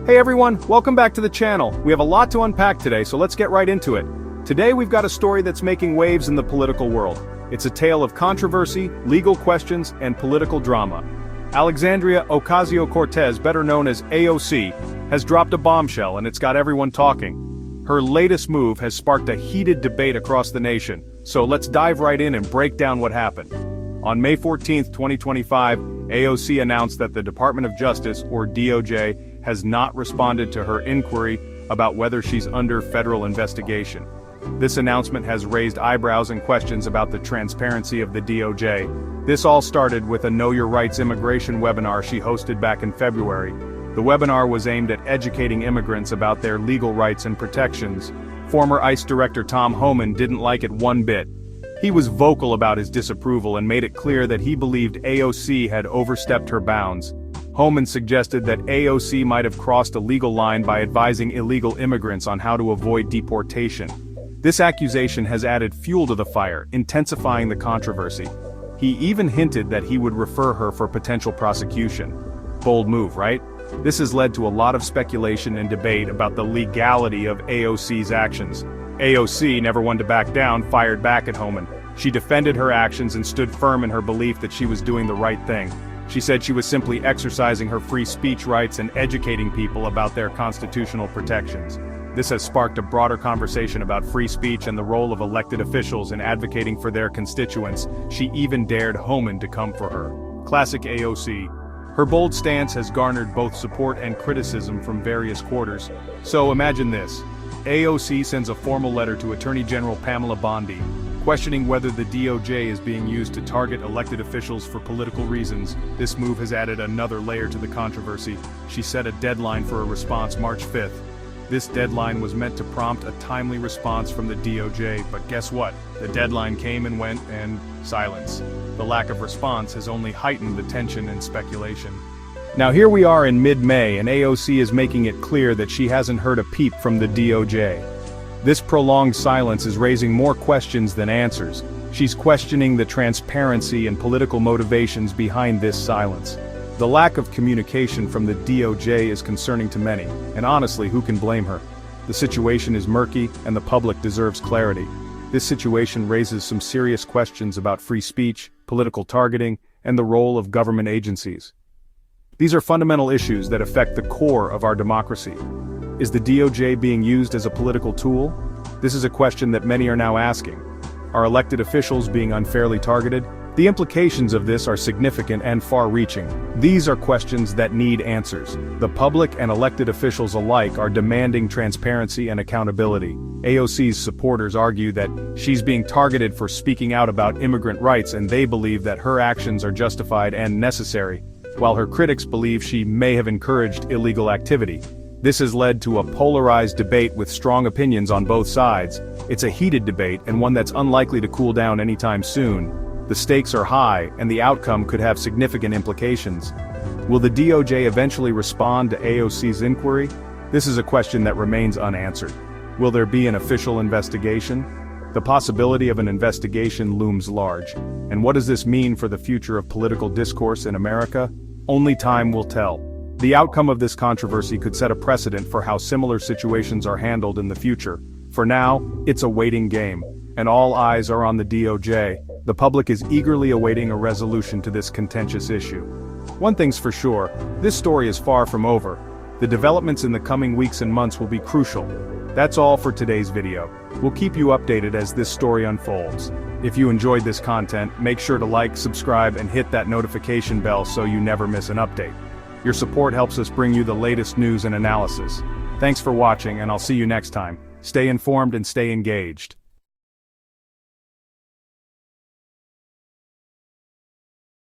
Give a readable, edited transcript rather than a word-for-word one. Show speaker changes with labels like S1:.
S1: Hey everyone, welcome back to the channel. We have a lot to unpack today, so let's get right into it. Today we've got a story that's making waves in the political world. It's a tale of controversy, legal questions, and political drama. Alexandria Ocasio-Cortez, better known as AOC, has dropped a bombshell and it's got everyone talking. Her latest move has sparked a heated debate across the nation, so let's dive right in and break down what happened. On May 14, 2025, AOC announced that the Department of Justice, or DOJ, has not responded to her inquiry about whether she's under federal investigation. This announcement has raised eyebrows and questions about the transparency of the DOJ. This all started with a Know Your Rights immigration webinar she hosted back in February. The webinar was aimed at educating immigrants about their legal rights and protections. Former ICE Director Tom Homan didn't like it one bit. He was vocal about his disapproval and made it clear that he believed AOC had overstepped her bounds. Homan suggested that AOC might have crossed a legal line by advising illegal immigrants on how to avoid deportation. This accusation has added fuel to the fire, intensifying the controversy. He even hinted that he would refer her for potential prosecution. Bold move, right? This has led to a lot of speculation and debate about the legality of AOC's actions. AOC, never one to back down, fired back at Homan. She defended her actions and stood firm in her belief that she was doing the right thing. She said she was simply exercising her free speech rights and educating people about their constitutional protections. This has sparked a broader conversation about free speech and the role of elected officials in advocating for their constituents. She even dared Homan to come for her. Classic AOC. Her bold stance has garnered both support and criticism from various quarters. So imagine this. AOC sends a formal letter to Attorney General Pamela Bondi, questioning whether the DOJ is being used to target elected officials for political reasons. This move has added another layer to the controversy. She set a deadline for a response March 5th. This deadline was meant to prompt a timely response from the DOJ, but guess what? The deadline came and went, and silence. The lack of response has only heightened the tension and speculation. Now here we are in mid-May, and AOC is making it clear that she hasn't heard a peep from the DOJ. This prolonged silence is raising more questions than answers. She's questioning the transparency and political motivations behind this silence. The lack of communication from the DOJ is concerning to many, and honestly, who can blame her? The situation is murky, and the public deserves clarity. This situation raises some serious questions about free speech, political targeting, and the role of government agencies. These are fundamental issues that affect the core of our democracy. Is the DOJ being used as a political tool? This is a question that many are now asking. Are elected officials being unfairly targeted? The implications of this are significant and far-reaching. These are questions that need answers. The public and elected officials alike are demanding transparency and accountability. AOC's supporters argue that she's being targeted for speaking out about immigrant rights, and they believe that her actions are justified and necessary, while her critics believe she may have encouraged illegal activity. This has led to a polarized debate with strong opinions on both sides. It's a heated debate and one that's unlikely to cool down anytime soon. The stakes are high, and the outcome could have significant implications. Will the DOJ eventually respond to AOC's inquiry? This is a question that remains unanswered. Will there be an official investigation? The possibility of an investigation looms large. And what does this mean for the future of political discourse in America? Only time will tell. The outcome of this controversy could set a precedent for how similar situations are handled in the future. For now, it's a waiting game, and all eyes are on the DOJ. The public is eagerly awaiting a resolution to this contentious issue. One thing's for sure, this story is far from over. The developments in the coming weeks and months will be crucial. That's all for today's video. We'll keep you updated as this story unfolds. If you enjoyed this content, make sure to like, subscribe, and hit that notification bell so you never miss an update. Your support helps us bring you the latest news and analysis. Thanks for watching, and I'll see you next time. Stay informed and stay engaged.